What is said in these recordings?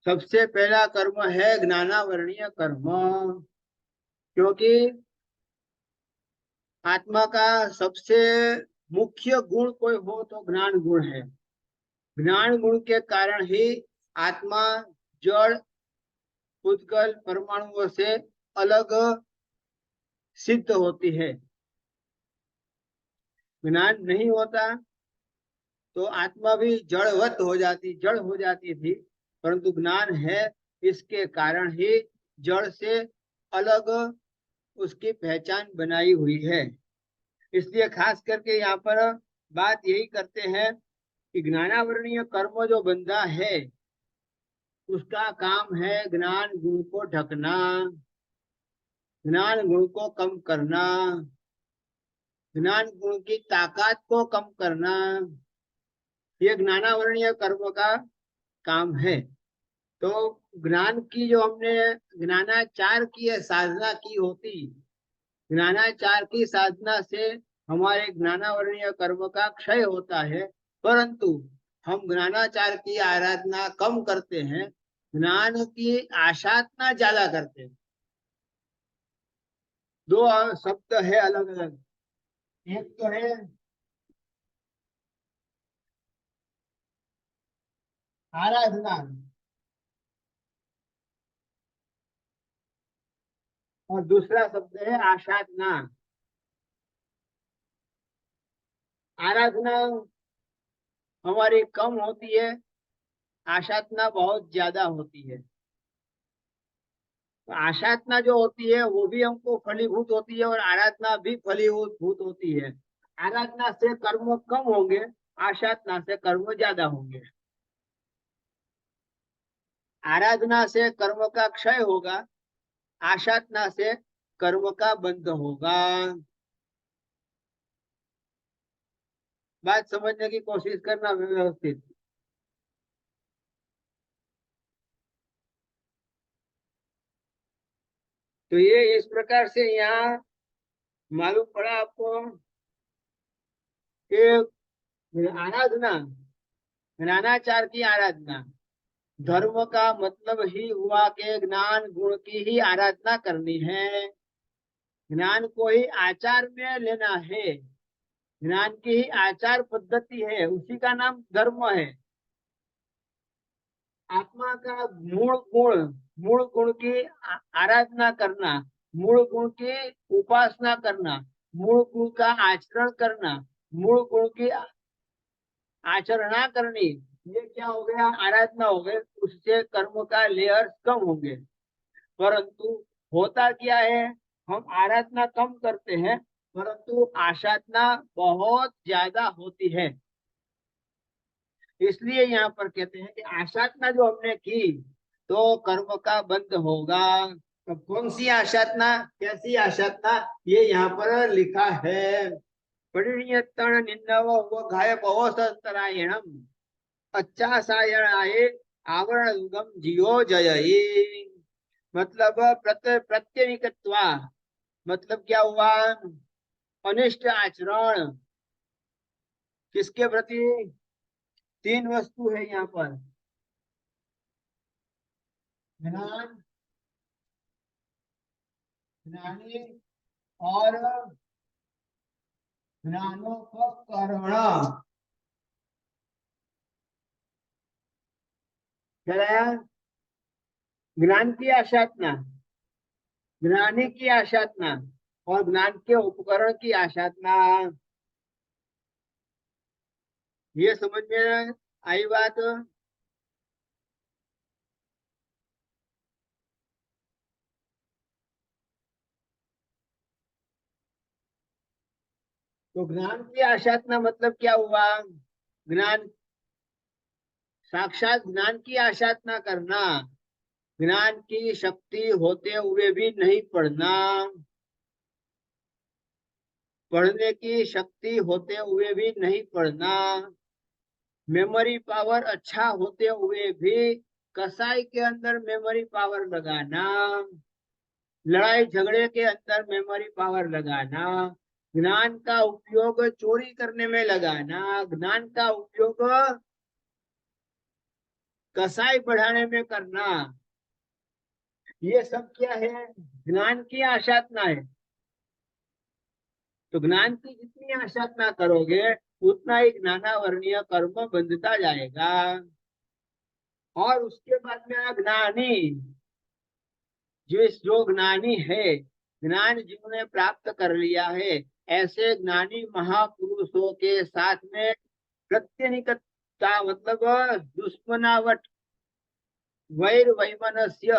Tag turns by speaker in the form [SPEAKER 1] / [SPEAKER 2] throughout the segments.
[SPEAKER 1] सबसे पहला कर्म है ज्ञानावरणीय कर्म, क्योंकि आत्मा का सबसे मुख्य गुण कोई हो तो ज्ञान गुण है। ज्ञान गुण के कारण ही आत्मा जड़ उद्गल परमाणुओं से अलग सिद्ध होती है। ज्ञान नहीं होता तो आत्मा भी जड़ हो जाती थी, परंतु ज्ञान है, इसके कारण ही जड़ से अलग उसकी पहचान बनाई हुई है। इसलिए खास करके यहाँ पर बात यही करते हैं कि ज्ञानावरणीय कर्म जो बंधा है उसका काम है ज्ञान गुण को ढकना, ज्ञान गुण को कम करना, ज्ञान गुण की ताकत को कम करना। ये ज्ञानावरणीय कर्म का काम है। तो ज्ञान की जो हमने ज्ञानाचार की साधना की होती, ज्ञानाचार की साधना से हमारे ज्ञानावरणीय कर्म का क्षय होता है, परंतु हम ज्ञानाचार की आराधना कम करते हैं, ज्ञान की आसाधना ज्यादा करते हैं। दो शब्द है अलग अलग। एक तो है आराधना और दूसरा शब्द है आसाधना। आराधना हमारी कम होती है, आसाधना बहुत ज्यादा होती है। तो आसाधना जो होती है वो भी हमको फलीभूत होती है और आराधना भी फलीभूत होती है। आराधना से कर्म कम होंगे, आसाधना से कर्म ज्यादा होंगे। आराधना से कर्म का क्षय होगा, आसाधना से कर्म का बंध होगा। बात समझने की कोशिश करना व्यवस्थित। तो ये इस प्रकार से यहाँ मालूम पड़ा आपको कि आराधना, ज्ञानाचार की आराधना, धर्म का मतलब ही हुआ कि ज्ञान गुण की ही आराधना करनी है, ज्ञान को ही आचार में लेना है, ज्ञान की ही आचार पद्धति है, उसी का नाम धर्म है। आत्मा का मूल गुण की आराधना करना, मूल गुण की उपासना करना, मूल गुण का आचरण करना, मूल गुण की आचरणा करनी, ये क्या हो गया? आराधना हो गए। उससे कर्म का लेयर कम होंगे। परंतु होता क्या है, हम आराधना कम करते हैं परंतु आसाधना बहुत ज्यादा होती है। इसलिए यहाँ पर कहते हैं कि आसाधना जो हमने की तो कर्म का बंध होगा। तो कौन सी आसाधना, कैसी आसाधना, ये यहाँ पर लिखा है। परिणीयतण निन्नव व घाय भवसंतरायणम अच्छासायणाय आवरण युगम जियो जय। मतलब प्रत्यनिकत्वा, मतलब क्या हुआ? अनिष्ट आचरण किसके प्रति? तीन वस्तु है यहाँ पर, ज्ञान, ज्ञानी और ज्ञानोपकरण। क्या? ज्ञान की आसाधना, ज्ञानी की आसाधना और ज्ञान के उपकरण की आसाधना। ये समझ में आई बात? तो ज्ञान की आसाधना मतलब क्या हुआ? ज्ञान, साक्षात ज्ञान की आसाधना करना, ज्ञान की शक्ति होते हुए भी नहीं पढ़ना, पढ़ने की शक्ति होते हुए भी नहीं पढ़ना, मेमोरी पावर अच्छा होते हुए भी कसाई के अंदर मेमोरी पावर लगाना, लड़ाई झगड़े के अंदर मेमोरी पावर लगाना, ज्ञान का उपयोग चोरी करने में लगाना, ज्ञान का उपयोग कसाई बढ़ाने में करना, ये सब क्या है? ज्ञान की आसाधना है। तो ज्ञान की जितनी आसाधना करोगे उतना ही ज्ञानावरणीय कर्म बंधता जाएगा। और उसके बाद में अज्ञानी, जो ज्ञानी है, ज्ञान जिन्होंने प्राप्त कर लिया है, ऐसे ज्ञानी महापुरुषों के साथ में प्रत्यनिकता मतलब दुश्मनावट, वैर वैमनस्य,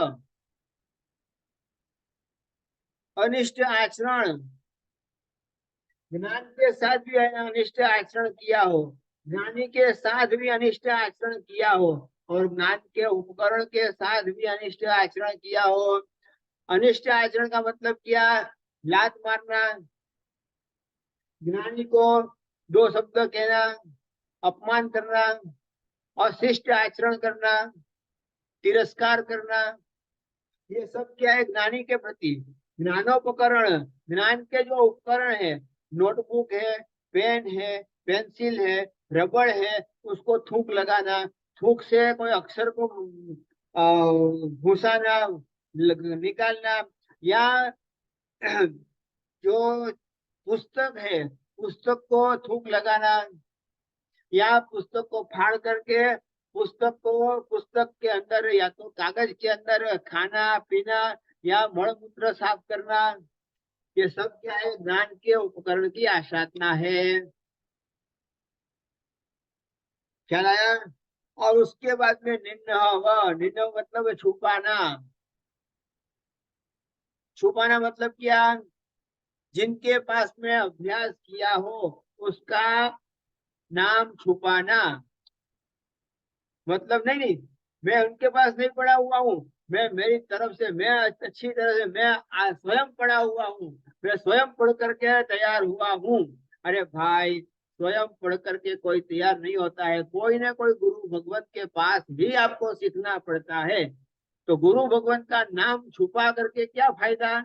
[SPEAKER 1] अनिष्ट आचरण, ज्ञान के साथ भी अनिष्ट आचरण किया हो, ज्ञानी के साथ भी अनिष्ट आचरण किया हो, और ज्ञान के उपकरण के साथ भी अनिष्ट आचरण किया हो। अनिष्ट आचरण का मतलब क्या? लात मारना, ज्ञानी को दो शब्द कहना, अपमान करना, अशिष्ट आचरण करना, तिरस्कार करना, ये सब क्या है? ज्ञानी के प्रति। ज्ञानोपकरण, ज्ञान के जो उपकरण है, नोटबुक है, पेन है, पेंसिल है, रबड़ है, उसको थूक लगाना, थूक से कोई अक्षर को घुसाना, निकालना, या जो पुस्तक है, पुस्तक को थूक लगाना, या पुस्तक को फाड़ करके पुस्तक के अंदर या तो कागज के अंदर खाना पीना या मलमूत्र साफ करना, ये सब क्या है? ज्ञान के उपकरण की आसाधना है। ख्याल आया? और उसके बाद में निन्नव मतलब छुपाना। छुपाना मतलब क्या? जिनके पास में अभ्यास किया हो उसका नाम छुपाना। मतलब नहीं नहीं, मैं उनके पास नहीं पढ़ा हुआ हूँ, मैं मेरी तरफ से मैं अच्छी तरह से मैं स्वयं पढ़ा हुआ हूँ, मैं स्वयं पढ़ करके तैयार हुआ हूँ। अरे भाई, स्वयं पढ़ करके कोई तैयार नहीं होता है, कोई ना कोई गुरु भगवत के पास भी आपको सीखना पड़ता है। तो गुरु भगवत का नाम छुपा करके क्या फायदा?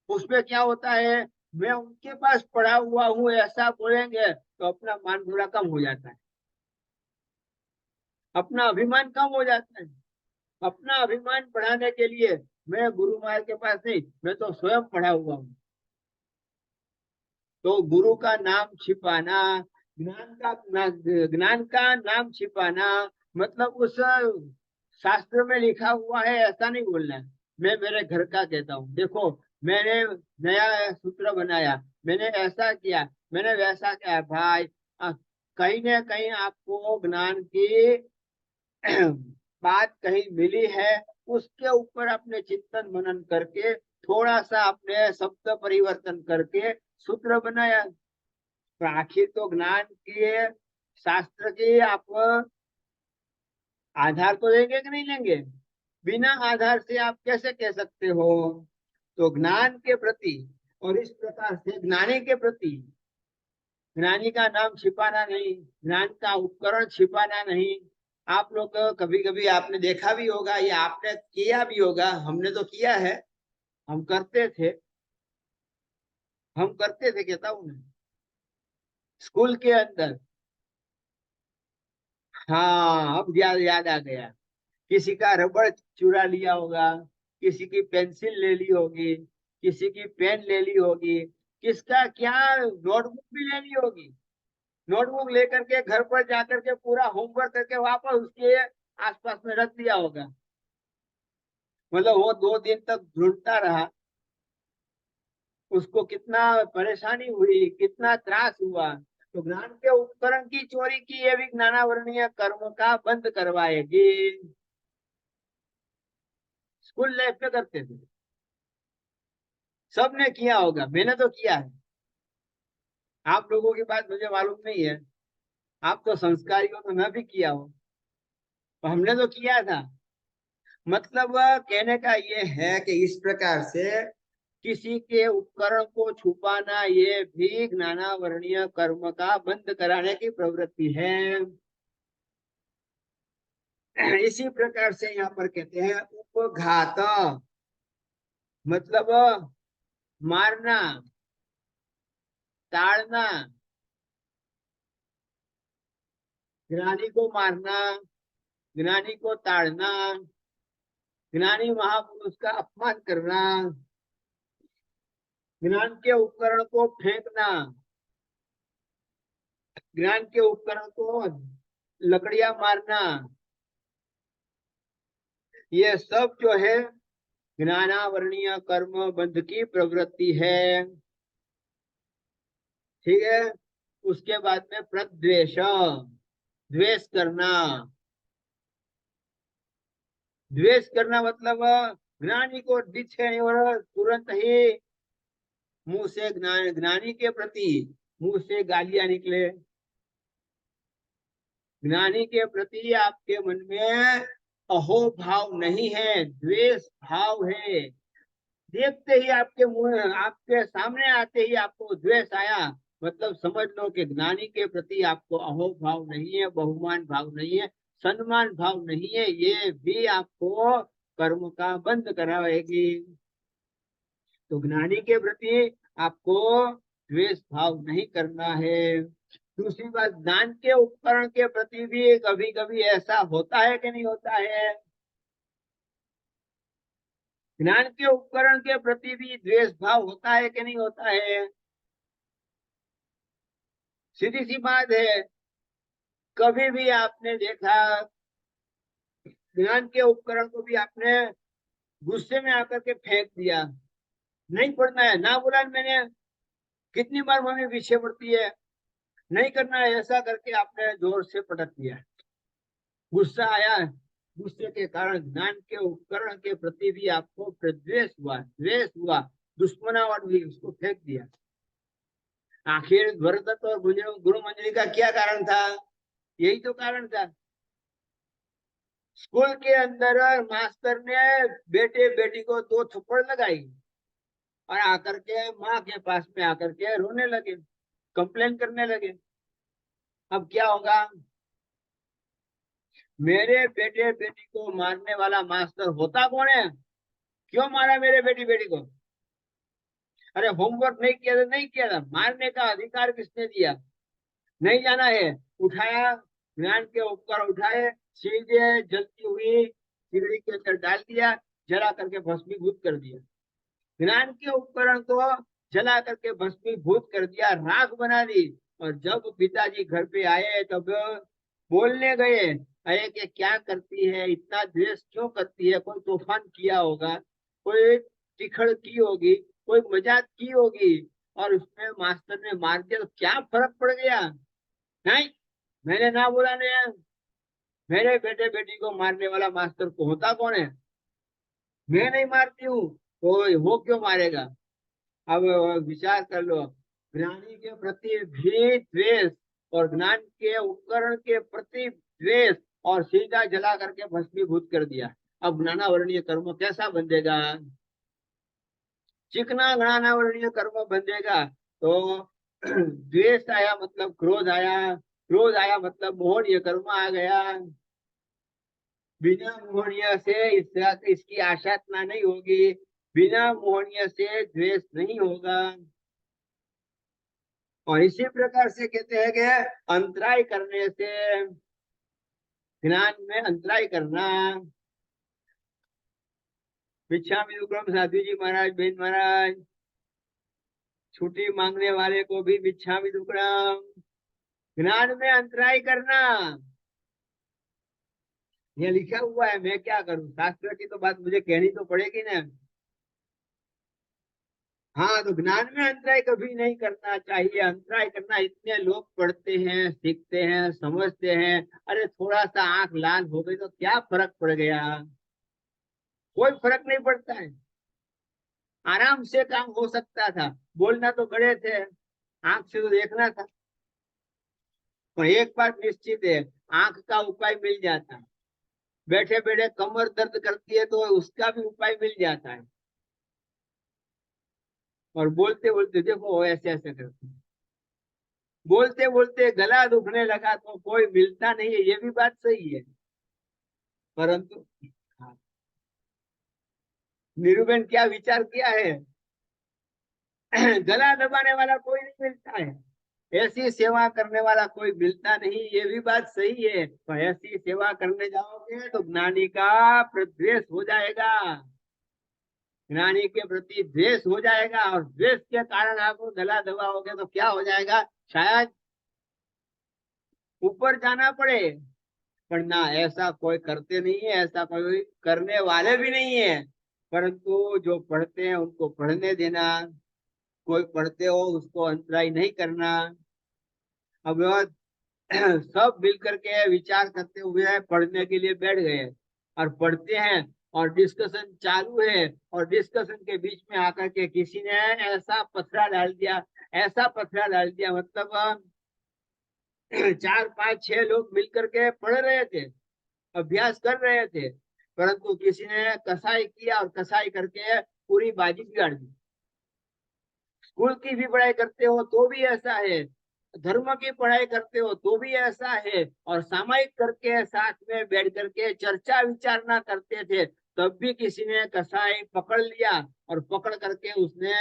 [SPEAKER 1] उसमें क्या होता है? मैं उनके पास पढ़ा हुआ हूँ ऐसा बोलेंगे तो अपना मान थोड़ा कम हो जाता है, अपना अभिमान कम हो जाता है। अपना अभिमान बढ़ाने के लिए मैं गुरु महाराज के पास नहीं, मैं तो स्वयं पढ़ा हुआ हूँ। तो गुरु का नाम छिपाना, ज्ञान का नाम छिपाना, मतलब उस शास्त्र में लिखा हुआ है ऐसा नहीं बोलना है। मैं मेरे घर का कहता हूँ, देखो मैंने नया सूत्र बनाया, मैंने ऐसा किया, मैंने वैसा किया भाई। कहीं ना कहीं आपको ज्ञान की बात कहीं मिली है, उसके ऊपर अपने चिंतन मनन करके थोड़ा सा अपने शब्द परिवर्तन करके सूत्र बनाया। तो आखिर तो ज्ञान के शास्त्र के आप आधार तो लेंगे कि नहीं लेंगे? बिना आधार से आप कैसे कह सकते हो? तो ज्ञान के प्रति और इस प्रकार से ज्ञानी के प्रति, ज्ञानी का नाम छिपाना नहीं, ज्ञान का उपकरण छिपाना नहीं। आप लोग कभी कभी आपने देखा भी होगा या आपने किया भी होगा, हमने तो किया है, हम करते थे, कहता हूँ मैं, स्कूल के अंदर। हाँ, अब याद आ गया। किसी का रबड़ चुरा लिया होगा, किसी की पेंसिल ले ली होगी, किसी की पेन ले ली होगी, किसका क्या नोटबुक भी ले ली होगी। नोटबुक लेकर के घर पर जाकर के पूरा होमवर्क करके वापस उसके आसपास में रख दिया होगा। मतलब वो 2 दिन तक ढूंढता रहा, उसको कितना परेशानी हुई, कितना त्रास हुआ। तो ज्ञान के उपकरण की चोरी की ये भी ज्ञानावरणीय कर्म का बंद करवाएगी। स्कूल लाइफ में करते थे, सबने किया होगा, मैंने तो किया है। आप लोगों की बात मुझे मालूम नहीं है, आप तो संस्कारी हो, तो मैं भी किया हूँ, तो हमने तो किया था। मतलब कहने का ये है कि इस प्रकार से किसी के उपकरण को छुपाना ये भी ज्ञानावरणीय कर्म का बंद कराने की प्रवृत्ति है। इसी प्रकार से यहाँ पर कहते हैं उपघात, मतलब मारना, ताड़ना, ज्ञानी को मारना, ज्ञानी को ताड़ना, ज्ञानी महापुरुष का अपमान करना, ज्ञान के उपकरण को फेंकना, ज्ञान के उपकरण को लकड़ियां मारना, ये सब जो है ज्ञानावरणीय कर्म बंध की प्रवृत्ति है। ठीक है। उसके बाद में प्रद्वेष, द्वेष करना। द्वेष करना मतलब ज्ञानी को दिखे और तुरंत ही मुंह से ज्ञानी के प्रति मुंह से गालियां निकले। ज्ञानी के प्रति आपके मन में अहो भाव नहीं है, द्वेष भाव है। देखते ही आपके मुंह, आपके सामने आते ही आपको द्वेष आया, मतलब समझ लो कि ज्ञानी के प्रति आपको अहो भाव नहीं है, बहुमान भाव नहीं है, सम्मान भाव नहीं है। ये भी आपको कर्म का बंध कराएगी। तो ज्ञानी के प्रति आपको द्वेष भाव नहीं करना है। दूसरी बात, ज्ञान के उपकरण के प्रति भी कभी कभी ऐसा होता है कि नहीं होता है? ज्ञान के उपकरण के प्रति भी द्वेष भाव होता है कि नहीं होता है? सीधी सी बात है। कभी भी आपने देखा ज्ञान के उपकरण को भी आपने गुस्से में आकर के फेंक दिया, नहीं पढ़ना है, ना बोला मैंने, कितनी बार मम्मी पीछे पड़ती है, नहीं करना है, ऐसा करके आपने जोर से पटक दिया, गुस्सा आया, गुस्से के कारण ज्ञान के उपकरण के प्रति भी आपको प्रद्वेष हुआ, द्वेष हुआ, दुश्मनावट हुई, उसको फेंक दिया। आखिर ध्वरदत्त और गुरु मंजरी का क्या कारण था? यही तो कारण था। स्कूल के अंदर मास्टर ने बेटे बेटी को 2 थप्पड़ लगाई और आकर के माँ के पास में आकर के रोने लगे, कंप्लेन करने लगे। अब क्या होगा? मेरे बेटे बेटी को मारने वाला मास्टर होता कौन है? क्यों मारा मेरे बेटी बेटी को? अरे होमवर्क नहीं किया था, नहीं किया था, मारने का अधिकार किसने दिया? नहीं जाना है, उठाया, ज्ञान के उपकर उठाए, सीधे जलती हुई सिगड़ी के अंदर डाल दिया, जला करके भस्मीभूत कर दिया। ज्ञान के उपकरण को जला करके भस्मीभूत कर दिया, राख बना दी। और जब पिताजी घर पे आए तब बोलने गए, अरे कि क्या करती है, इतना द्वेष क्यों करती है? कोई तूफान किया होगा, कोई टिखड़ की होगी, कोई मजाक की होगी, और उसमें मास्टर ने मार दिया तो क्या फर्क पड़ गया? नहीं, मैंने ना बोला नहीं, मेरे बेटे बेटी को मारने वाला मास्टर को होता कौन है? मैं नहीं मारती हूँ तो वो क्यों मारेगा? अब विचार कर लो। ज्ञानी के प्रति भी द्वेष और ज्ञान के उपकरण के प्रति द्वेष, और सीधा जला करके भस्मीभूत कर दिया। अब ज्ञानावरणीय कर्म कैसा बंधेगा? चिकना ज्ञानावरणीय कर्म बंधेगा तो द्वेष आया मतलब क्रोध आया, क्रोध आया मतलब मोहनीय कर्म आ गया। बिना मोहनीय से इसकी आशातना नहीं होगी, बिना मोहनीय से द्वेष नहीं होगा। और इसी प्रकार से कहते हैं कि अंतराय करने से, ज्ञान में अंतराय करना। भिक्षामि दुक्कड़म साधु जी महाराज, बेन महाराज, छुट्टी मांगने वाले को भी भिक्षामि दुक्कड़म। ज्ञान में अंतराय करना, ये लिखा हुआ है, मैं क्या करूं? शास्त्र की तो बात मुझे कहनी तो पड़ेगी ना। हाँ, तो ज्ञान में अंतराय कभी नहीं करना चाहिए। अंतराय करना, इतने लोग पढ़ते हैं, सीखते हैं, समझते हैं, अरे थोड़ा सा आंख लाल हो गई तो क्या फर्क पड़ गया? कोई फर्क नहीं पड़ता है, आराम से काम हो सकता था। बोलना तो बड़े थे, आंख से तो देखना था। और एक बात निश्चित है, आंख का उपाय मिल जाता है। बैठे बैठे कमर दर्द करती है तो उसका भी उपाय मिल जाता है। और बोलते बोलते देखो वो ऐसे ऐसे करते हैं। बोलते बोलते गला दुखने लगा तो कोई मिलता नहीं है, ये भी बात सही है। परंतु हाँ, निरूपण क्या विचार किया है? गला दबाने वाला कोई नहीं मिलता है, ऐसी सेवा करने वाला कोई मिलता नहीं, ये भी बात सही है। तो ऐसी सेवा करने जाओगे तो ज्ञानी का प्रद्वेष हो जाएगा, ज्ञानी के प्रति द्वेष हो जाएगा, और द्वेष के कारण आप गला दबाओगे तो क्या हो जाएगा, शायद ऊपर जाना पड़े। पर ना, ऐसा कोई करते नहीं है, ऐसा कोई करने वाले भी नहीं है। परंतु जो पढ़ते हैं उनको पढ़ने देना, कोई पढ़ते हो उसको अंतराय नहीं करना। अब सब मिल करके विचार करते हुए पढ़ने के लिए बैठ गए और पढ़ते हैं, और डिस्कशन चालू है, और डिस्कशन के बीच में आकर के किसी ने ऐसा पथरा डाल दिया, ऐसा पथरा डाल दिया, मतलब 4 5 6 लोग मिलकर के पढ़ रहे थे, अभ्यास कर रहे थे, परंतु किसी ने कसाई किया और कसाई करके पूरी बाजी बिगाड़ दी। स्कूल की भी पढ़ाई करते हो तो भी ऐसा है, धर्म की पढ़ाई करते हो तो भी ऐसा है, और सामायिक करके साथ में बैठ करके चर्चा विचारना करते थे, तब भी किसी ने कसाई पकड़ लिया और पकड़ करके उसने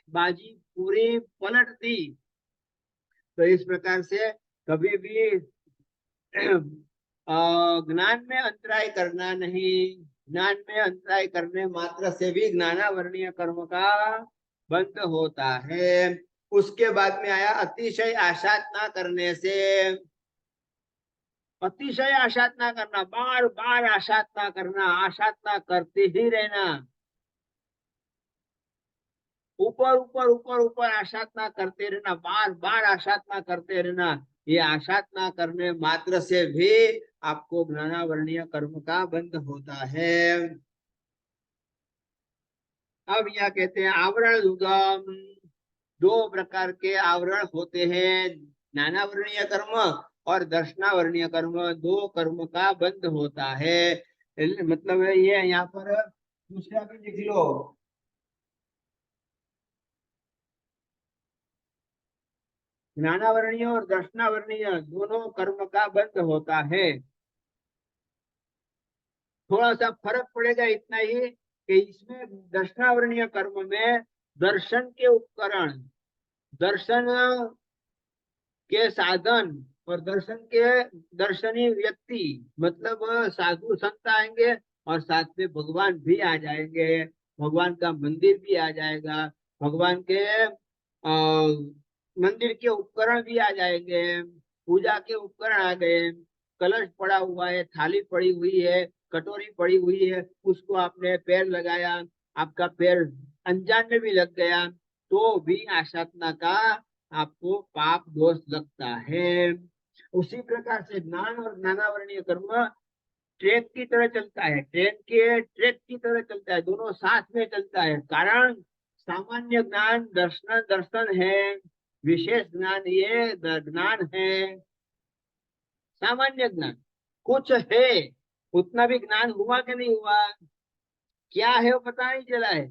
[SPEAKER 1] बाजी पूरी पलट दी। तो इस प्रकार से कभी भी ज्ञान में अंतराय करना नहीं, ज्ञान में अंतराय करने मात्र से भी ज्ञानावरणीय कर्म का बंद होता है। उसके बाद में आया अतिशय आशात ना करने से। अतिशय आशात ना करना, बार बार आशात ना करना, आशात ना करते ही रहना, ऊपर ऊपर ऊपर ऊपर आशात ना करते रहना, बार बार आशात ना करते रहना। ये आशात ना करने मात्र से भी आपको ज्ञानावरणीय कर्म का बंध होता है। अब यह कहते हैं आवरण युगम, 2 प्रकार के आवरण होते हैं, ज्ञानावरणीय कर्म और दर्शनावरणीय कर्म, 2 कर्म का बंध होता है। मतलब ये यहाँ पर दूसरा भी लिख लो, ज्ञानावरणीय और दर्शनावरणीय दोनों कर्म का बंध होता है। थोड़ा सा फर्क पड़ेगा इतना ही कि इसमें दर्शनावरणीय कर्म में दर्शन के उपकरण, दर्शन के साधन और दर्शन के दर्शनी व्यक्ति, मतलब साधु संत आएंगे और साथ में भगवान भी आ जाएंगे, भगवान का मंदिर भी आ जाएगा, भगवान के मंदिर के उपकरण भी आ जाएंगे, पूजा के उपकरण आ गए, कलश पड़ा हुआ है, थाली पड़ी हुई है, कटोरी पड़ी हुई है, उसको आपने पैर लगाया, आपका पैर अनजान में भी लग गया, तो भी आसाधना का आपको पाप दोष लगता है। उसी प्रकार से ज्ञान और ज्ञानावरणीय कर्म ट्रेक की तरह चलता है, ट्रेन के ट्रेक की तरह चलता है, दोनों साथ में चलता है। कारण सामान्य ज्ञान दर्शन दर्शन है, विशेष ज्ञान ये ज्ञान है। सामान्य ज्ञान कुछ है, उतना भी ज्ञान हुआ कि नहीं हुआ, क्या है वो पता नहीं चला है,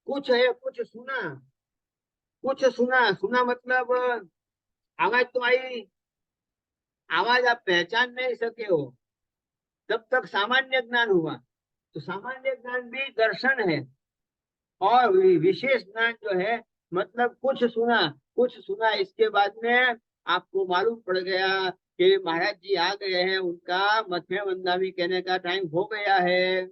[SPEAKER 1] कुछ है, कुछ सुना, कुछ सुना, सुना मतलब आवाज तो आई, आवाज आप पहचान नहीं सके हो, तब तक सामान्य ज्ञान हुआ। तो सामान्य ज्ञान भी दर्शन है, और विशेष ज्ञान जो है मतलब कुछ सुना, कुछ सुना, इसके बाद में आपको मालूम पड़ गया कि महाराज जी आ गए हैं, उनका मध्य वंदनामी कहने का टाइम हो गया है।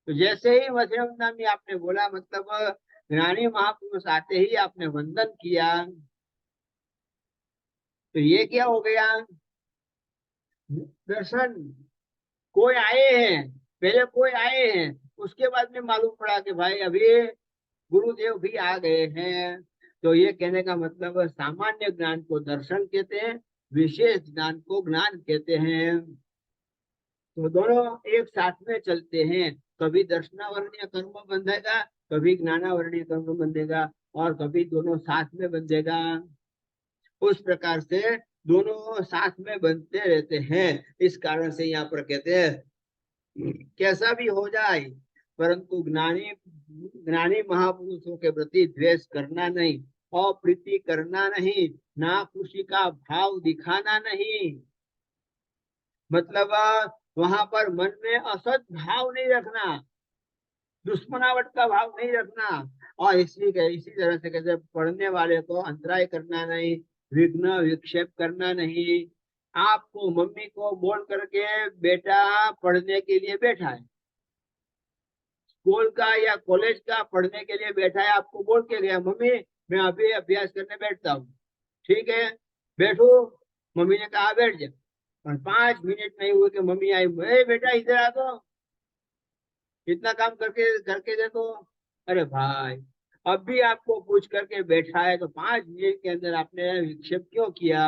[SPEAKER 1] तो जैसे ही मध्य वंदनामी आपने बोला, मतलब ज्ञानी महापुरुष आते ही आपने वंदन किया, तो ये क्या हो गया, दर्शन। कोई आए हैं, पहले कोई आए हैं, उसके बाद में मालूम पड़ा कि भाई अभी गुरुदेव भी आ गए हैं। तो ये कहने का मतलब सामान्य ज्ञान को दर्शन कहते हैं, विशेष ज्ञान को ज्ञान कहते हैं। तो दोनों एक साथ में चलते हैं, कभी दर्शनावरणीय कर्म बंधेगा, कभी ज्ञानावरणीय कर्म बंधेगा, और कभी दोनों साथ में बंधेगा। उस प्रकार से दोनों साथ में बनते रहते हैं। इस कारण से यहाँ पर कहते हैं कैसा भी हो जाए, परंतु ज्ञानी ज्ञानी महापुरुषों के प्रति द्वेष करना नहीं, अप्रीति करना नहीं, ना खुशी का भाव दिखाना नहीं, मतलब वहां पर मन में असत भाव नहीं रखना, दुश्मनावट का भाव नहीं रखना, और इसी तरह से कहते हैं, पढ़ने वाले को अंतराय करना नहीं, विघ्न विक्षेप करना नहीं। आपको मम्मी को बोल करके बेटा पढ़ने के लिए बैठा है, स्कूल का या कॉलेज का पढ़ने के लिए बैठा है, आपको बोल के गया मम्मी मैं अभी अभ्यास करने बैठता हूँ, ठीक है बैठो। मम्मी ने कहा बैठ जा, और 5 मिनट नहीं हुए कि मम्मी आई, बेटा इधर आ तो, इतना काम करके करके देखो। अरे भाई, अब भी आपको पूछ करके बैठा है तो 5 मिनट के अंदर आपने विक्षेप क्यों किया?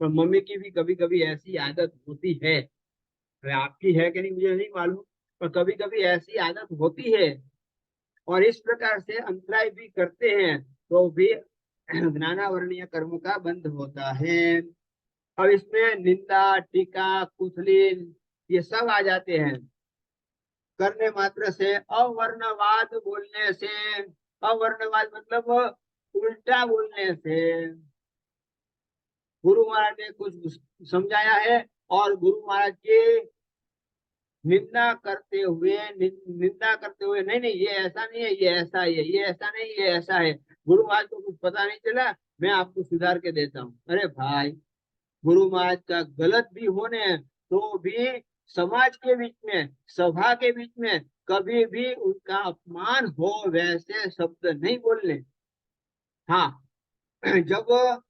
[SPEAKER 1] पर मम्मी की भी कभी कभी ऐसी आदत होती है, अरे आपकी है कि नहीं मुझे नहीं मालूम, पर कभी कभी ऐसी आदत होती है। और इस प्रकार से अंतराय भी करते हैं तो भी ज्ञानावरणीय कर्म का बंध होता है। अब इसमें निंदा टीका कुथलिन ये सब आ जाते हैं। करने मात्र से, अवर्णवाद बोलने से, अवर्णवाद मतलब उल्टा बोलने से, गुरु महाराज ने कुछ समझाया है और गुरु महाराज की निंदा करते हुए निंदा करते हुए, नहीं नहीं ये ऐसा नहीं है, ये ऐसा है, ये ऐसा नहीं, ये ऐसा है, गुरु महाराज को कुछ पता नहीं चला, मैं आपको सुधार के देता हूँ। अरे भाई, गुरु महाराज का गलत भी होने तो भी समाज के बीच में, सभा के बीच में कभी भी उनका अपमान हो वैसे शब्द नहीं बोलने। हाँ, जब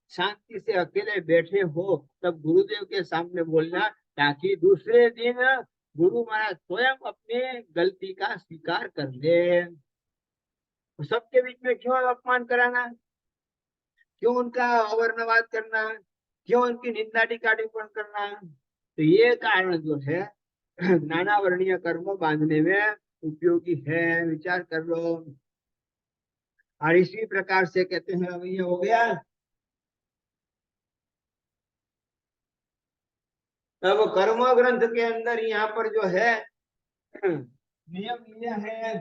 [SPEAKER 1] शांति से अकेले बैठे हो तब गुरुदेव के सामने बोलना, ताकि दूसरे दिन गुरु महाराज स्वयं अपनी गलती का स्वीकार कर ले। सबके बीच में क्यों अपमान कराना, क्यों उनका अवर्णवाद करना, क्यों उनकी निंदा टीका टिप्पण करना? तो ये कारण जो है नानावर्णीय कर्म बांधने में उपयोगी है, विचार कर लो। और इसी प्रकार से कहते हैं, अब ये हो गया। अब कर्म ग्रंथ के अंदर यहाँ पर जो है नियम लिया है,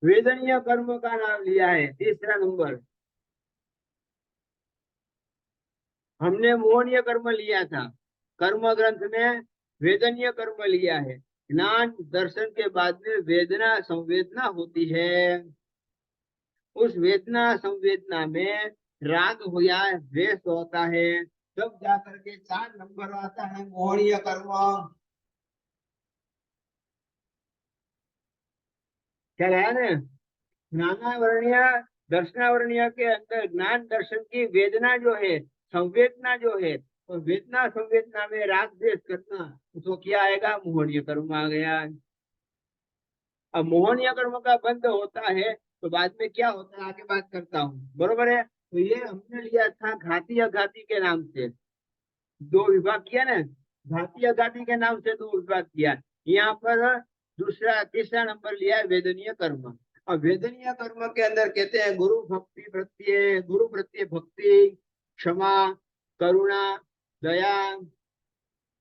[SPEAKER 1] वेदनीय कर्म का नाम लिया है, तीसरा नंबर। हमने मोहनीय कर्म लिया था, कर्म ग्रंथ में वेदनीय कर्म लिया है। ज्ञान दर्शन के बाद में वेदना संवेदना होती है, उस वेदना संवेदना में राग हो या द्वेष होता है, तब जाकर के 4 नंबर आता है मोहनीय कर्म। क्या है ना, ज्ञानावरणीय दर्शनावरणीय के अंदर ज्ञान दर्शन की वेदना जो है, संवेदना जो है, तो वेदना संवेदना में राग द्वेष करना, तो क्या आएगा, मोहनीय कर्म आ गया। अब मोहनीय कर्म का बंध होता है तो बाद में क्या होता है आगे बात करता हूँ, बरोबर है। तो ये हमने लिया था घाती अघाती के नाम से, 2 विभाग किया ना, घाती अघाती के नाम से 2 विभाग किया। यहाँ पर दूसरा तीसरा नंबर लिया है वेदनीय कर्म। और वेदनीय कर्म के अंदर कहते हैं गुरु भक्ति प्रत्यय, गुरु प्रत्यय भक्ति, क्षमा, करुणा, दया।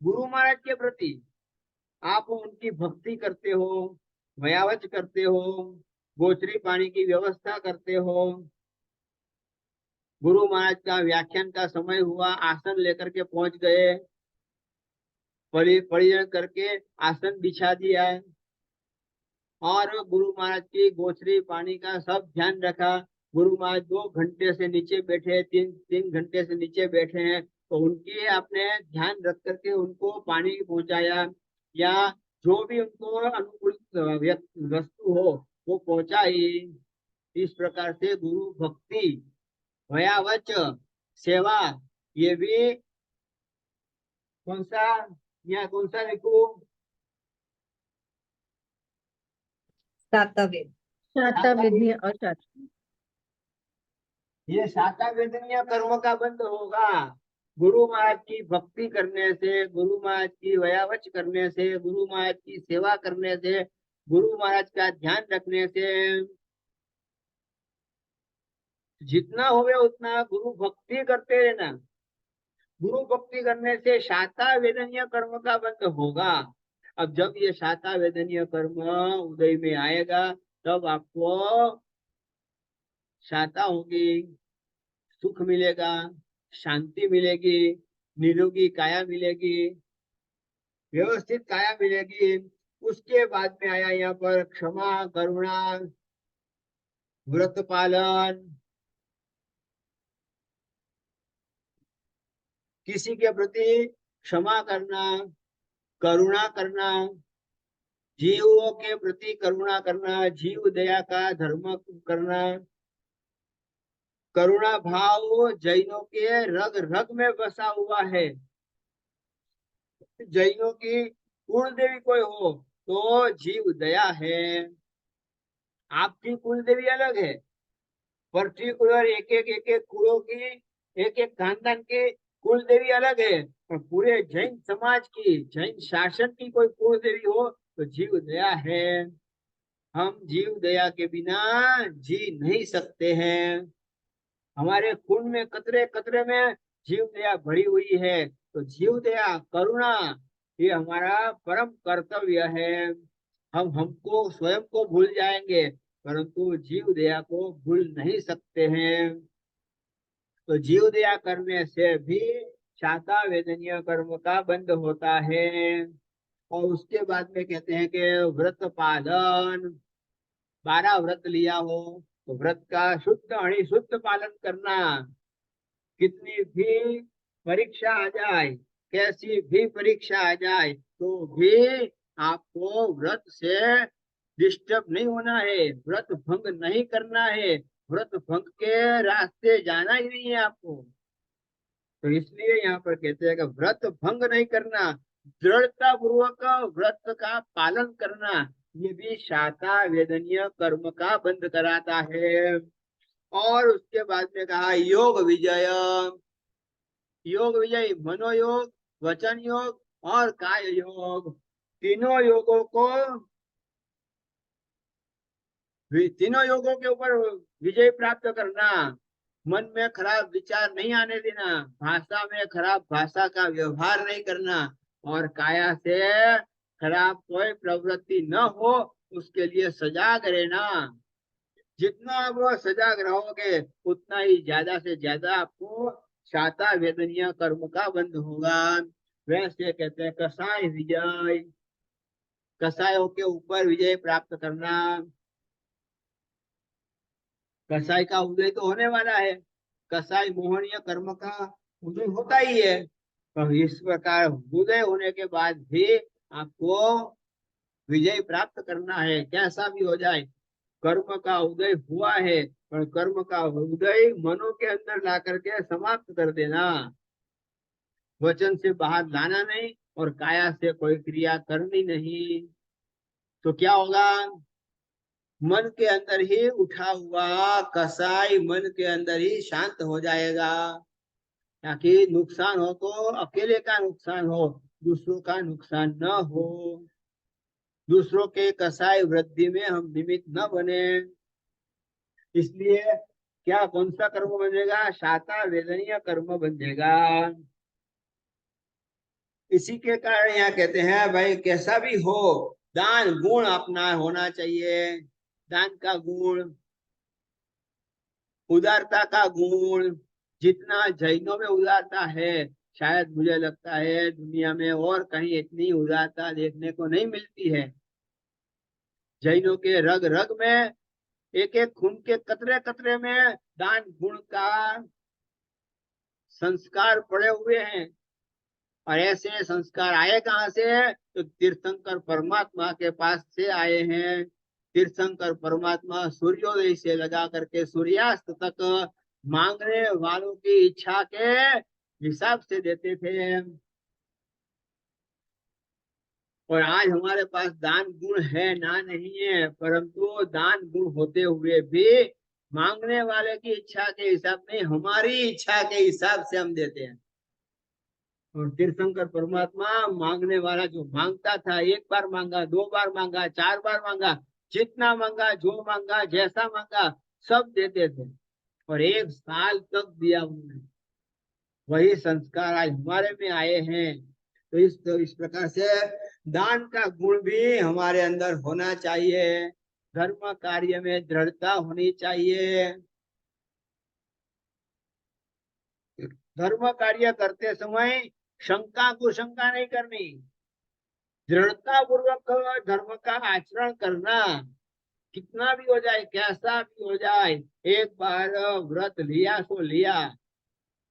[SPEAKER 1] गुरु महाराज के प्रति आप उनकी भक्ति करते हो, भयावच करते हो, गोचरी पानी की व्यवस्था करते हो, गुरु महाराज का व्याख्यान का समय हुआ, आसन लेकर के पहुंच गए, परिजन करके आसन बिछा दिया, और गुरु महाराज की गोचरी पानी का सब ध्यान रखा। गुरु महाराज 2 घंटे से नीचे बैठे, 3 3 घंटे से नीचे बैठे हैं, तो उनकी आपने ध्यान रख करके उनको पानी पहुंचाया, या जो भी उनको अनुकूल वस्तु हो वो पहुंचाई। इस प्रकार से गुरु भक्ति, भयावच, सेवा, ये भी कौन सा, यहाँ कौन सा लिखू,
[SPEAKER 2] सातवें
[SPEAKER 3] शातावेदनीय अशात।
[SPEAKER 1] ये साता वेदनीय कर्म का बंद होगा। गुरु महाराज की भक्ति करने से, गुरु महाराज की वयावच करने से, गुरु महाराज की सेवा करने से, गुरु महाराज का ध्यान रखने से, जितना होवे उतना गुरु भक्ति करते रहना। गुरु भक्ति करने से शाता वेदनीय कर्म का बंद होगा। अब जब ये शाता वेदनीय कर्म उदय में आएगा तब आपको शाता होगी, सुख मिलेगा, शांति मिलेगी, निरोगी काया मिलेगी, व्यवस्थित काया मिलेगी। उसके बाद में आया यहाँ पर क्षमा, करुणा, व्रत पालन, किसी के प्रति क्षमा करना, करुणा करना, जीवों के प्रति करुणा करना, जीव दया का धर्म करना। करुणा भाव जैनों के रग रग में बसा हुआ है। जैनों की कुल देवी कोई हो तो जीव दया है। आपकी कुल देवी अलग है, पर्टिकुलर एक एक कुलों की, एक एक खानदान की कुल देवी अलग है। और पूरे जैन समाज की, जैन शासन की कोई कुल देवी हो तो जीव दया है। हम जीव दया के बिना जी नहीं सकते हैं। हमारे खून में कतरे कतरे में जीव दया भरी हुई है। तो जीव दया, करुणा, ये हमारा परम कर्तव्य है। हम हमको स्वयं को भूल जाएंगे परंतु जीव दया को भूल नहीं सकते हैं। तो जीव दया करने से भी शाता वेदनीय कर्म का बंध होता है। और उसके बाद में कहते हैं कि व्रत पालन, 12 व्रत लिया हो तो व्रत का शुद्ध अणिशुद्ध पालन करना। कितनी भी परीक्षा आ जाए, कैसी भी परीक्षा आ जाए तो भी आपको व्रत से डिस्टर्ब नहीं होना है, व्रत भंग नहीं करना है। व्रत भंग के रास्ते जाना ही नहीं है आपको। तो इसलिए यहाँ पर कहते हैं कि व्रत भंग नहीं करना, दृढ़ता पूर्वक व्रत का पालन करना, ये भी शाता वेदनीय कर्म का बंध कराता है। और उसके बाद में कहा योग विजय। योग विजय मनोयोग, वचन योग और काय योग, तीनों योगों के ऊपर विजय प्राप्त करना। मन में खराब विचार नहीं आने देना, भाषा में खराब भाषा का व्यवहार नहीं करना, और काया से खराब कोई प्रवृत्ति न हो उसके लिए सजाग रहना। जितना आप सजाग रहोगे उतना ही ज्यादा से ज्यादा आपको शाता वेदनीय कर्म का बंध होगा। वैसे कहते हैं कसाय विजय, कसायों के ऊपर विजय प्राप्त करना। कसाई का उदय तो होने वाला है, कसाई मोहनीय कर्म का उदय होता ही है। तो इस प्रकार उदय होने के बाद भी आपको विजय प्राप्त करना है, कैसा भी हो जाए। कर्म का उदय हुआ है पर कर्म का उदय मनो के अंदर ला करके समाप्त कर देना। वचन से बाहर लाना नहीं और काया से कोई क्रिया करनी नहीं। तो क्या होगा, मन के अंदर ही उठा हुआ कसाई मन के अंदर ही शांत हो जाएगा। ताकि नुकसान हो तो अकेले का नुकसान हो, दूसरों का नुकसान न हो। दूसरों के कसाई वृद्धि में हम निमित्त न बने। इसलिए क्या कौन सा कर्म बनेगा, शाता वेदनीय कर्म बनेगा। इसी के कारण यहाँ कहते हैं भाई कैसा भी हो दान गुण अपना होना चाहिए। दान का गुण, उदारता का गुण, जितना जैनों में उदारता है शायद मुझे लगता है दुनिया में और कहीं इतनी उदारता देखने को नहीं मिलती है। जैनों के रग रग में, एक एक खून के कतरे कतरे में दान गुण का संस्कार पड़े हुए हैं। और ऐसे संस्कार आए कहाँ से, तो तीर्थंकर परमात्मा के पास से आए हैं। तीर्थंकर परमात्मा सूर्योदय से लगा करके सूर्यास्त तक मांगने वालों की इच्छा के हिसाब से देते थे। और आज हमारे पास दान गुण है ना नहीं है, परंतु दान गुण होते हुए भी मांगने वाले की इच्छा के हिसाब नहीं, हमारी इच्छा के हिसाब से हम देते हैं। और तीर्थंकर परमात्मा मांगने वाला जो मांगता था, एक बार मांगा, 2 बार मांगा, 4 बार मांगा, जितना मांगा, जो मांगा, जैसा मांगा, सब देते थे। और 1 साल तक दिया उन्होंने। वही संस्कार आज हमारे में आए हैं। तो इस प्रकार से दान का गुण भी हमारे अंदर होना चाहिए। धर्म कार्य में दृढ़ता होनी चाहिए। धर्म कार्य करते समय शंका को शंका नहीं करनी। दृढ़ता पूर्वक धर्म का आचरण करना, कितना भी हो जाए, कैसा भी हो जाए, एक बार व्रत लिया सो लिया,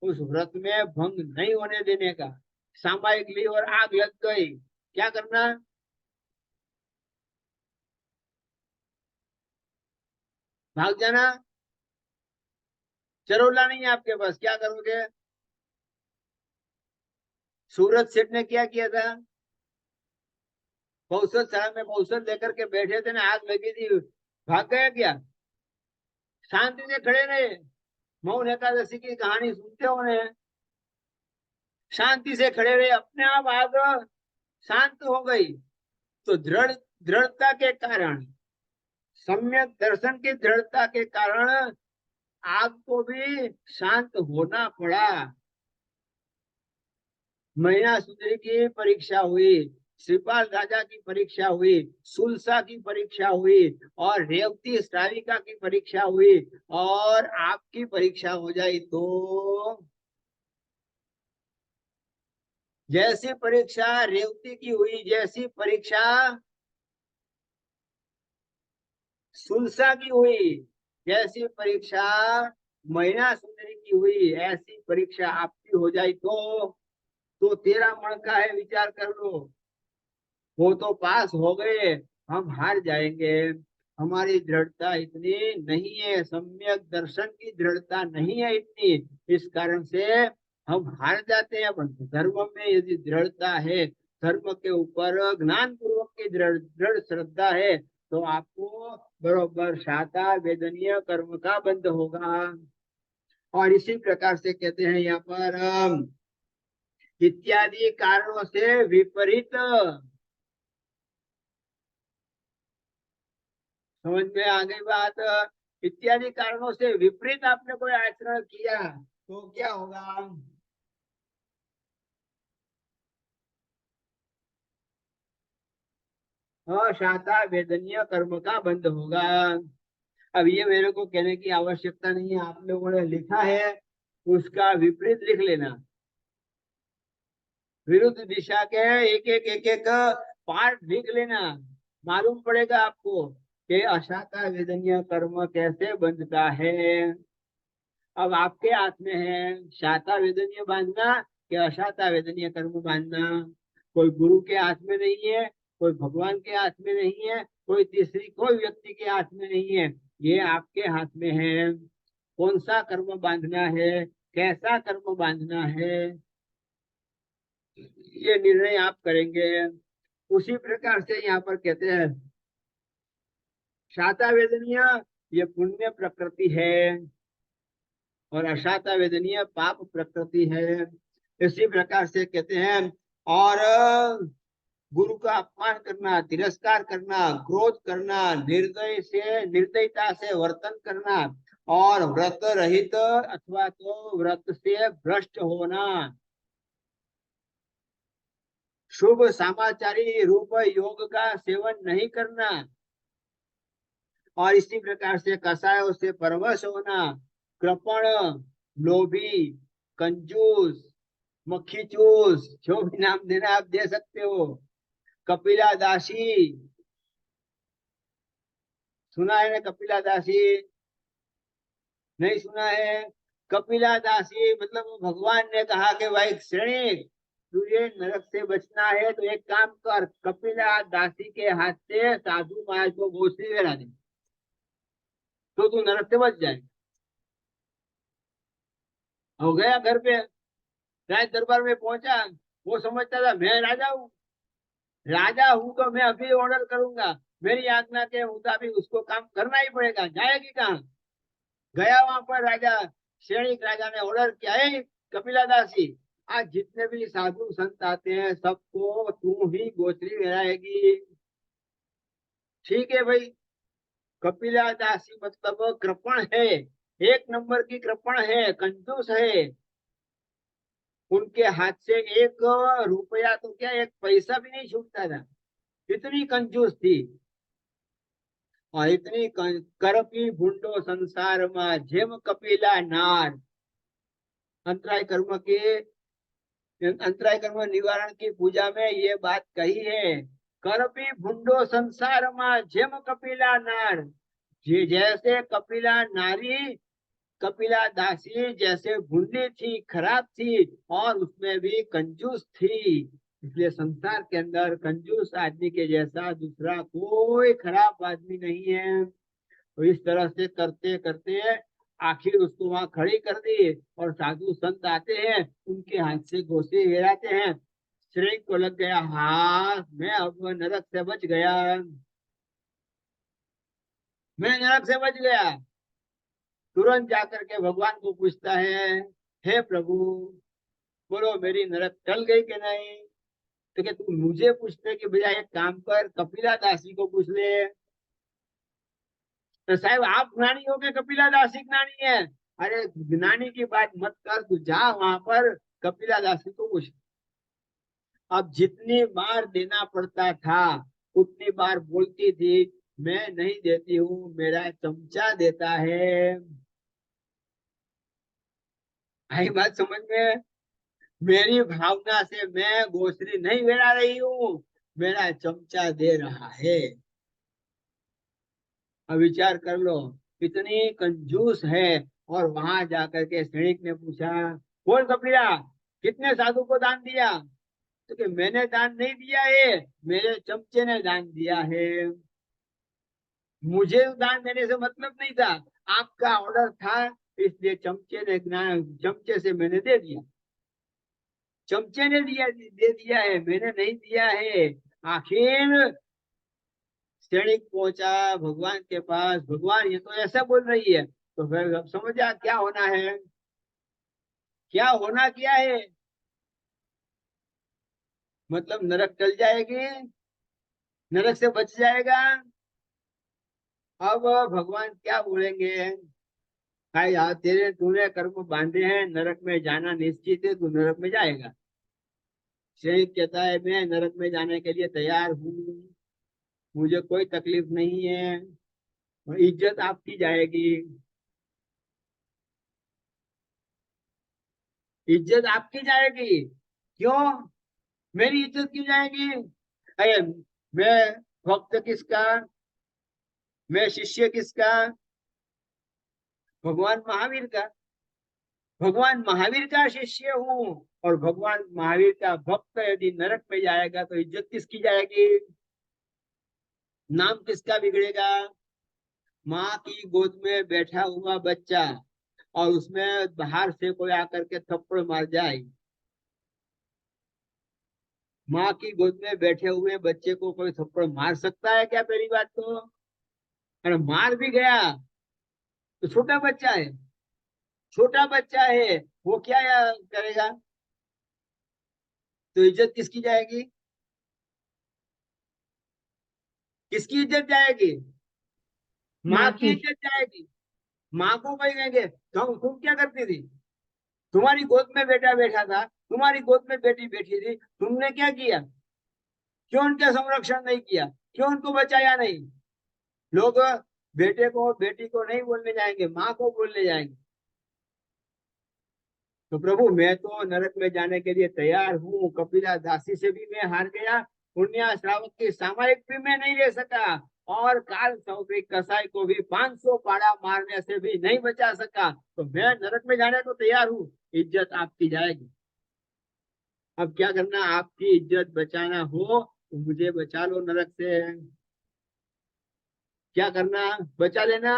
[SPEAKER 1] उस व्रत में भंग नहीं होने देने का। सामायिक ली और आग लग गई, क्या करना? भाग जाना। चरोला नहीं है आपके पास, क्या करोगे? सूरज सेठ ने क्या किया था? बहुसत साहब में बहुसत लेकर के बैठे थे ना, आग लगी थी, भाग गया क्या? शांति से खड़े रहे। मौन एकादशी की कहानी सुनते होने, शांति से खड़े रहे, अपने आप आग शांत हो गई। तो दृढ़ता के कारण, सम्यक दर्शन की दृढ़ता के कारण आग को भी शांत होना पड़ा। मैना सुंदरी की परीक्षा हुई, श्रीपाल राजा की परीक्षा हुई, सुलसा की परीक्षा हुई, और रेवती श्राविका की परीक्षा हुई, और आपकी परीक्षा हो जाए तो जैसी परीक्षा रेवती की हुई, जैसी परीक्षा सुलसा की हुई, जैसी परीक्षा मैना सुंदरी की हुई, ऐसी परीक्षा आपकी हो जाए तो तेरा मन का है, विचार कर लो। वो तो पास हो गए, हम हार जाएंगे। हमारी दृढ़ता इतनी नहीं है, सम्यक दर्शन की दृढ़ता नहीं है इतनी, इस कारण से हम हार जाते हैं। परंतु धर्म में यदि दृढ़ता है, धर्म के ऊपर ज्ञान पूर्वक की दृढ़ दृढ़ श्रद्धा है, तो आपको बरोबर शाता वेदनीय कर्म का बंध होगा। और इसी प्रकार से कहते हैं यहाँ पर इत्यादि कारणों से विपरीत, समझ में आ गई बात? इत्यादि कारणों से विपरीत आपने कोई आचरण किया तो क्या होगा? अशाता वेदनीय कर्म का बंध होगा। अब ये मेरे को कहने की आवश्यकता नहीं है, आप लोगों ने लिखा है, उसका विपरीत लिख लेना। विरुद्ध दिशा के एक एक पार्ट लिख लेना, मालूम पड़ेगा आपको कि अशाता वेदनीय कर्म कैसे बंधता है। अब आपके हाथ में है शाता वेदनीय बांधना कि अशाता वेदनीय कर्म बांधना। कोई गुरु के हाथ में नहीं है, कोई भगवान के हाथ में नहीं है, कोई तीसरी कोई व्यक्ति के हाथ में नहीं है, ये आपके हाथ में है। कौन सा कर्म बांधना है, कैसा कर्म बांधना है, ये निर्णय आप करेंगे। उसी प्रकार से यहाँ पर कहते हैं शाता वेदनीय ये पुण्य प्रकृति है, और अशाता वेदनीय पाप प्रकृति है। इसी प्रकार से कहते हैं, और गुरु का अपमान करना, तिरस्कार करना, क्रोध करना, निर्दयता से वर्तन करना, और व्रत रहित अथवा तो व्रत से भ्रष्ट होना, शुभ समाचारी रूप योग का सेवन नहीं करना, और इसी प्रकार से कसायों से परवश होना, कृपण, लोभी, कंजूस, मक्खी चूस, जो भी नाम देना आप दे सकते हो, कपिला दासी, सुना है ना कपिला दासी? नहीं सुना है? कपिला दासी मतलब भगवान ने कहा कि भाई श्रेणी, तुझे नरक से बचना है तो एक काम कर, कपिला दासी के हाथ से साधु महाराज को गोश्री करा दे, तो तू नरक से बच जाए। हो गया घर पे, राज दरबार में पहुंचा, वो समझता था मैं राजा हूँ, राजा हूं तो मैं अभी ऑर्डर करूंगा, मेरी आज्ञा के मुताबिक उसको काम करना ही पड़ेगा, जाएगी कहाँ? गया वहां पर राजा, सैनिक राजा ने ऑर्डर किया है कपिला दासी, आज जितने भी साधु संत आते हैं सबको तू ही गोचरी लगाएगी। ठीक है भाई। कपिला दासी मतलब कृपण है, एक नंबर की कृपण है, कंजूस है। उनके हाथ से एक रुपया तो क्या, एक पैसा भी नहीं छूटता था, इतनी कंजूस थी। और इतनी करपी भूंडो संसार में जेम कपिला नार, अंतराय कर्म के अंतराय कर्म निवारण की पूजा में ये बात कही है। करपी भूंडो संसार में जेम कपिला नार, जैसे कपिला नारी, कपिला दासी जैसे भूंडी थी, खराब थी और उसमें भी कंजूस थी। इसलिए संसार के अंदर कंजूस आदमी के जैसा दूसरा कोई खराब आदमी नहीं है। तो इस तरह से करते करते आखिर उसको वहां खड़ी कर दी और साधु संत आते हैं, उनके हाथ से गोसे गिराते हैं। श्री को लग गया हाथ, मैं अब नरक से बच गया, मैं नरक से बच गया। तुरंत जाकर के भगवान को पूछता है, हे प्रभु, बोलो मेरी नरक टल गई कि नहीं। तो क्या तू मुझे पूछने के बजाय एक काम कर, कपिला दासी को पूछ ले। तो साहब आप ज्ञानी हो के कपिला दासी ज्ञानी है। अरे ज्ञानी की बात मत कर, तू जा वहां पर कपिला दासी को पूछ। अब जितनी बार देना पड़ता था उतनी बार बोलती थी, मैं नहीं देती हूँ, मेरा चमचा देता है। आई बात समझ में? मेरी भावना से मैं गोश्री नहीं गिरा रही हूँ, मेरा चमचा दे रहा है। अब विचार कर लो, कितनी कंजूस है। और वहां जाकर के सैनिक ने पूछा, बोल कपिला, कितने साधु को दान दिया। तो कि मैंने दान नहीं दिया है, मेरे चमचे ने दान दिया है। मुझे दान देने से मतलब नहीं था, आपका ऑर्डर था, इसलिए चमचे से मैंने दे दिया। चमचे ने दे दिया है, मैंने नहीं दिया है। आखिर सैनिक पहुंचा भगवान के पास, भगवान ये तो ऐसा बोल रही है। तो फिर अब समझा क्या होना है, क्या होना क्या है। मतलब नरक टल जाएगी, नरक से बच जाएगा। अब भगवान क्या बोलेंगे, भाई यार तेरे तूने कर्म बांधे हैं, नरक में जाना निश्चित है, तू नरक में जाएगा। सैनिक कहता है मैं नरक में जाने के लिए तैयार हूँ, मुझे कोई तकलीफ नहीं है, और इज्जत आपकी जाएगी। इज्जत आपकी जाएगी, क्यों? मेरी इज्जत क्यों जाएगी? अरे मैं भक्त किसका, मैं शिष्य किसका? भगवान महावीर का। भगवान महावीर का शिष्य हूँ, और भगवान महावीर का भक्त यदि नरक में जाएगा तो इज्जत किसकी जाएगी, नाम किसका बिगड़ेगा? माँ की गोद में बैठा हुआ बच्चा और उसमें बाहर से कोई आकर के थप्पड़ मार जाए। माँ की गोद में बैठे हुए बच्चे को कोई थप्पड़ मार सकता है क्या? पहली बात तो, अरे मार भी गया तो छोटा बच्चा है, छोटा बच्चा है, वो क्या करेगा? तो इज्जत किसकी जाएगी, किसकी इज्जत जाएगी? माँ
[SPEAKER 3] माँ
[SPEAKER 1] की
[SPEAKER 3] की।
[SPEAKER 1] इज्जत जाएगी। माँ को कोई कहेंगे तुम क्या करती थी, तुम्हारी गोद में बेटा बैठा था, तुम्हारी गोद में बेटी बैठी थी, तुमने क्या किया, क्यों उनका संरक्षण नहीं किया, क्यों उनको बचाया नहीं? लोग बेटे को बेटी को नहीं बोलने जाएंगे, माँ को बोलने जाएंगे। तो प्रभु मैं तो नरक में जाने के लिए तैयार हूँ, कपिला दासी से भी मैं हार गया, पुण्य श्रावक की सामयिक भी मैं नहीं ले सका, और काल सौगरी कसाई को भी 500 पाड़ा मारने से भी नहीं बचा सका, तो मैं नरक में जाने को तैयार हूँ, इज्जत आपकी जाएगी। अब क्या करना, आपकी इज्जत बचाना हो तो मुझे बचा लो नरक से। क्या करना, बचा लेना।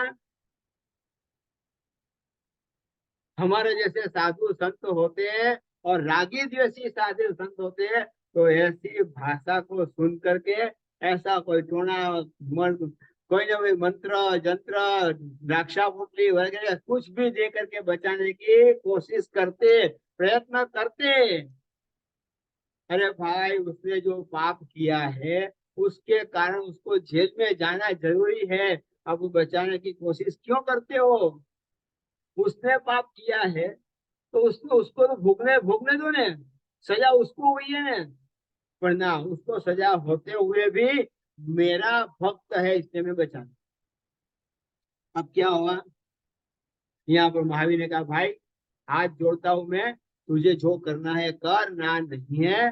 [SPEAKER 1] हमारे जैसे साधु संत होते हैं और रागी जैसी साधु संत होते हैं, तो ऐसी भाषा को सुन करके ऐसा कोई टोना कोई ना कोई मंत्र जंत्र रक्षा पुटली वगैरह कुछ भी दे करके बचाने की कोशिश करते, प्रयत्न करते। अरे भाई उसने जो पाप किया है उसके कारण उसको जेल में जाना जरूरी है, अब वो बचाने की कोशिश क्यों करते हो? उसने पाप किया है तो उसको उसको तो भोगने भोगने दो ने, सजा उसको हुई है ने। पर ना, उसको सजा होते हुए भी मेरा भक्त है इसलिए मैं बचा। अब क्या हुआ, यहाँ पर महावीर ने कहा भाई हाथ जोड़ता हूं मैं, तुझे जो करना है कर, ना नहीं है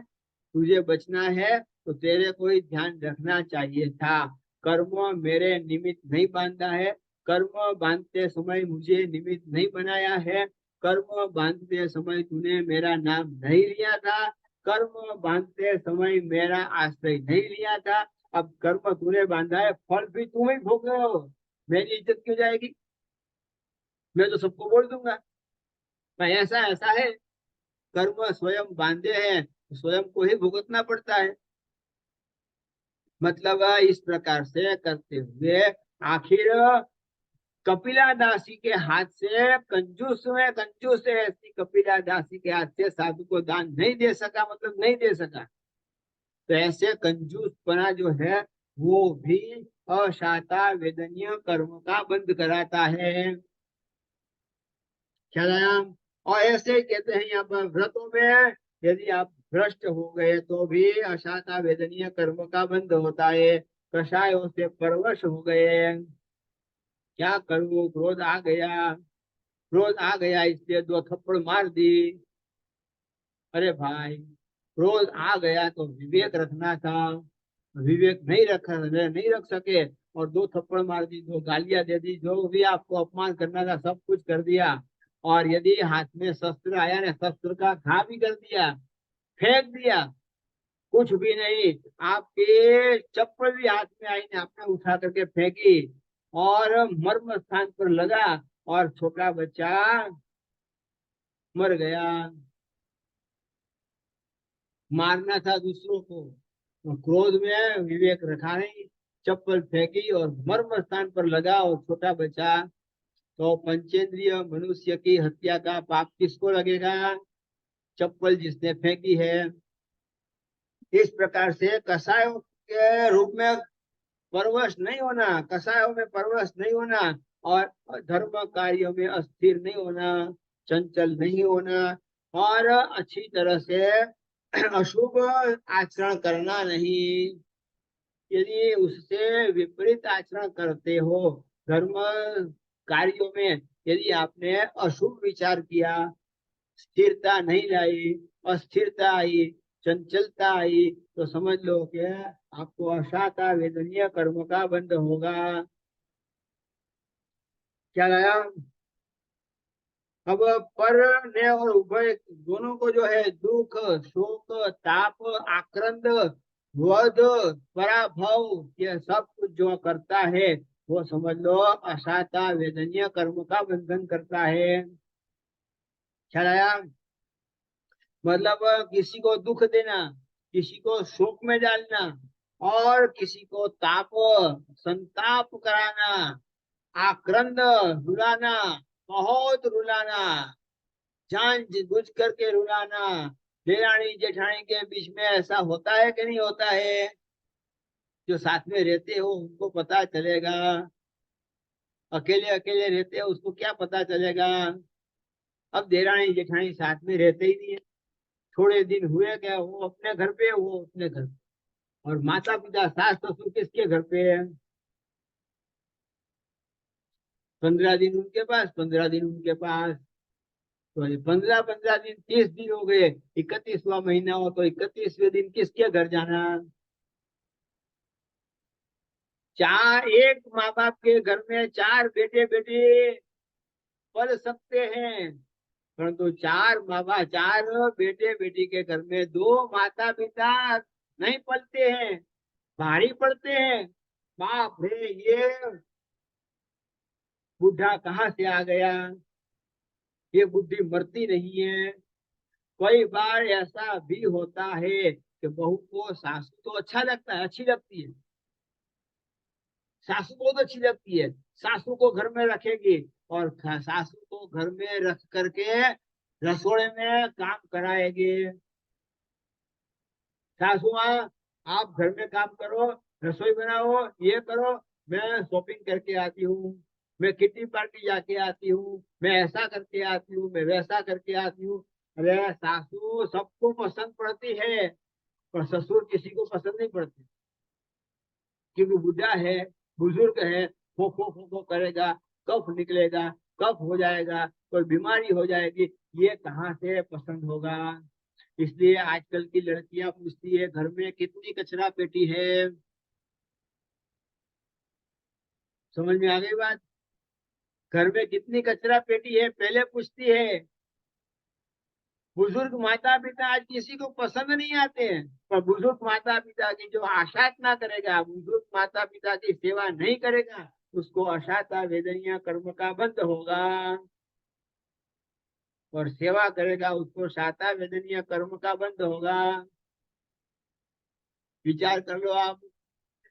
[SPEAKER 1] तुझे बचना है तो तेरे को ही ध्यान रखना चाहिए था। कर्म मेरे निमित्त नहीं बांधा है, कर्म बांधते समय मुझे निमित्त नहीं बनाया है, कर्म बांधते समय तूने मेरा नाम नहीं लिया था, कर्म बांधते समय मेरा आश्रय नहीं लिया था। अब कर्म तूने बांधा है, फल भी तुम ही भोगो, मेरी इज्जत क्यों जाएगी? मैं तो सबको बोल दूंगा भाई ऐसा ऐसा है। कर्म स्वयं बांधे हैं, स्वयं को ही भुगतना पड़ता है। मतलब इस प्रकार से करते हुए आखिर कपिला दासी के हाथ से कंजूस में कंजूस है, ऐसी कपिला दासी के हाथ से साधु को दान नहीं दे सका, मतलब नहीं दे सका। तो ऐसे कंजूसपना जो है वो भी अशाता वेदनीय कर्म का बंद कराता है। ख्याल आया? और ऐसे ही कहते हैं यहाँ पर व्रतों में यदि आप भ्रष्ट हो गए तो भी अशाता वेदनीय कर्म का बंध होता है। कषायों से परवश हो गए, क्या करूं, क्रोध आ गया, क्रोध आ गया इसलिए 2 थप्पड़ मार दी। अरे भाई, क्रोध आ गया तो विवेक रखना था, विवेक नहीं रख सके और 2 थप्पड़ मार दी, 2 गालियां दे दी, जो भी आपको अपमान करना था सब कुछ कर दिया। और यदि हाथ में शस्त्र आया ना, शस्त्र का घा भी कर दिया, फेंक दिया, कुछ भी नहीं, आपके चप्पल भी हाथ में आई ना, आपने उठा करके फेंकी और मर्म स्थान पर लगा और छोटा बच्चा मर गया। मारना था दूसरों को तो क्रोध में विवेक रखा नहीं, चप्पल फेंकी और मर्म स्थान पर लगा और छोटा बचा। तो पंचेंद्रिय मनुष्य की हत्या का पाप किसको लगेगा? चप्पल जिसने फेंकी है। इस प्रकार से कसायों के रूप में परवश नहीं होना, कसायों में परवश नहीं होना और धर्म कार्यों में अस्थिर नहीं होना, चंचल नहीं होना और अच्छी तरह से अशुभ आचरण करना नहीं। यदि उससे विपरीत आचरण करते हो, धर्म कार्यों में यदि आपने अशुभ विचार किया, स्थिरता नहीं लाई, अस्थिरता आई, चंचलता आई, तो समझ लो कि आपको अशाता वेदनीय कर्म का बंध होगा। क्या लाया? अब पर ने और उभय दोनों को जो है दुख, शोक, ताप, आक्रंद, वध, पराभव, ये सब कुछ जो करता है वो समझ लो अशाता वेदनीय कर्म का बंधन करता है। ख्याल आया? मतलब किसी को दुख देना, किसी को शोक में डालना और किसी को ताप, संताप कराना, आक्रंद, रुलाना, बहुत रुलाना, जान बुझ करके रुलाना। देरानी जेठानी के बीच में ऐसा होता है कि नहीं होता है? जो साथ में रहते हो उनको पता चलेगा, अकेले अकेले रहते हो उसको क्या पता चलेगा? अब देरानी जेठानी साथ में रहते ही नहीं है, थोड़े दिन हुए क्या, वो अपने घर पे, वो अपने घर पे। और माता पिता सास ससुर किसके घर पे है? 15 दिन उनके पास, 15 दिन उनके पास। तो 15 15 दिन, 30 दिन हो गए, 31वां महीना हो तो 31वें दिन किसके घर जाना? चार, एक माँ बाप के घर में 4 बेटे बेटी पल सकते हैं, परंतु 4 माँ बाप, 4 बेटे बेटी के घर में 2 माता पिता नहीं पलते हैं, भारी पड़ते हैं। बाप रे, ये बुढ़ा कहाँ से आ गया, ये बुद्धि मरती नहीं है। कई बार ऐसा भी होता है कि बहू को सासू तो अच्छा लगता है, अच्छी लगती है, सासू बहुत अच्छी लगती है, सासू को घर में रखेगी और सासू को घर में रख करके रसोड़े में काम कराएगी। सासू माँ, आप घर में काम करो, रसोई बनाओ, ये करो, मैं शॉपिंग करके आती हूँ, मैं किटी पार्टी जाके आती हूँ, मैं ऐसा करके आती हूँ, मैं वैसा करके आती हूँ। अरे सासू सबको पसंद पड़ती है पर ससुर किसी को पसंद नहीं पड़ती, क्योंकि बुढ़ा है, बुजुर्ग है, फो फो फो फो करेगा, कफ निकलेगा, कफ हो जाएगा, कोई बीमारी हो जाएगी, ये कहाँ से पसंद होगा। इसलिए आजकल की लड़कियां पूछती है घर में कितनी कचरा पेटी है। समझ में आ गई बात। घर में कितनी कचरा पेटी है पहले पूछती है। बुजुर्ग माता पिता आज किसी को पसंद नहीं आते हैं, पर बुजुर्ग माता पिता की जो आशातना करेगा, बुजुर्ग माता पिता की सेवा नहीं करेगा, उसको अशाता वेदनीय कर्म का बंध होगा। और सेवा करेगा उसको शाता वेदनीय कर्म का बंध होगा। विचार कर लो आप।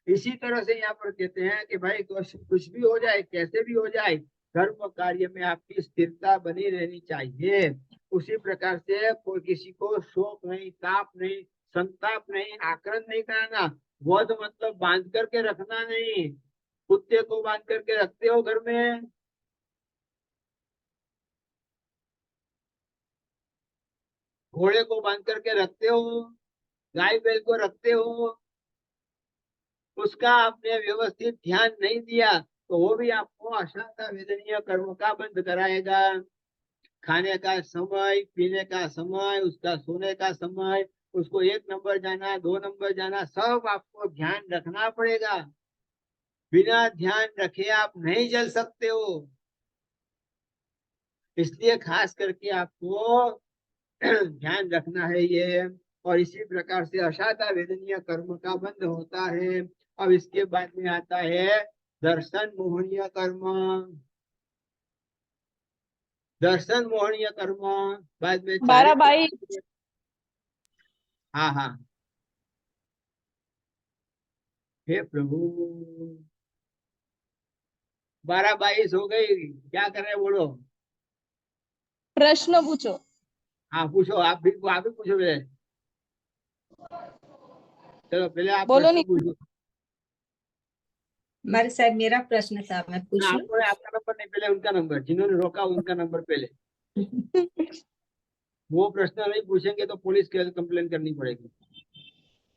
[SPEAKER 1] इसी तरह से यहाँ पर कहते हैं कि भाई कुछ भी हो जाए, कैसे भी हो जाए, धर्म कार्य में आपकी स्थिरता बनी रहनी चाहिए। उसी प्रकार से कोई किसी को शोक नहीं, ताप नहीं, संताप नहीं, आक्रमण नहीं कराना। वध मतलब बांध करके रखना नहीं। कुत्ते को बांध करके रखते हो घर में, घोड़े को बांध करके रखते हो, गाय बैल को रखते हो, उसका आपने व्यवस्थित ध्यान नहीं दिया तो वो भी आपको अशांत वेदनीय कर्म का बंध कराएगा। खाने का समय, पीने का समय, उसका सोने का समय, उसको 1 नंबर जाना, 2 नंबर जाना, सब आपको ध्यान रखना पड़ेगा। बिना ध्यान रखे आप नहीं चल सकते हो। इसलिए खास करके आपको ध्यान रखना है ये। और इसी प्रकार से अशाता वेदनीय कर्म का बंध होता है। अब इसके बाद में आता है दर्शन मोहनीय कर्म। दर्शन मोहनीय कर्म बाद में
[SPEAKER 2] 12/22।
[SPEAKER 1] हाँ हाँ। हे प्रभु, 12/22 हो गई, क्या कर रहे हैं बोलो।
[SPEAKER 2] प्रश्न पूछो।
[SPEAKER 1] हाँ पूछो, आप भी पूछो पहले। चलो पहले आप
[SPEAKER 2] बोलो
[SPEAKER 1] प्रश्न
[SPEAKER 2] नहीं।
[SPEAKER 1] पूछो।
[SPEAKER 3] हमारे साहब मेरा प्रश्न था, मैं पूछ लूं?
[SPEAKER 1] आपको आपका नंबर नहीं, पहले उनका नंबर, जिन्होंने रोका उनका नंबर पहले। वो प्रश्न नहीं पूछेंगे तो पुलिस के कंप्लेन करनी पड़ेगी।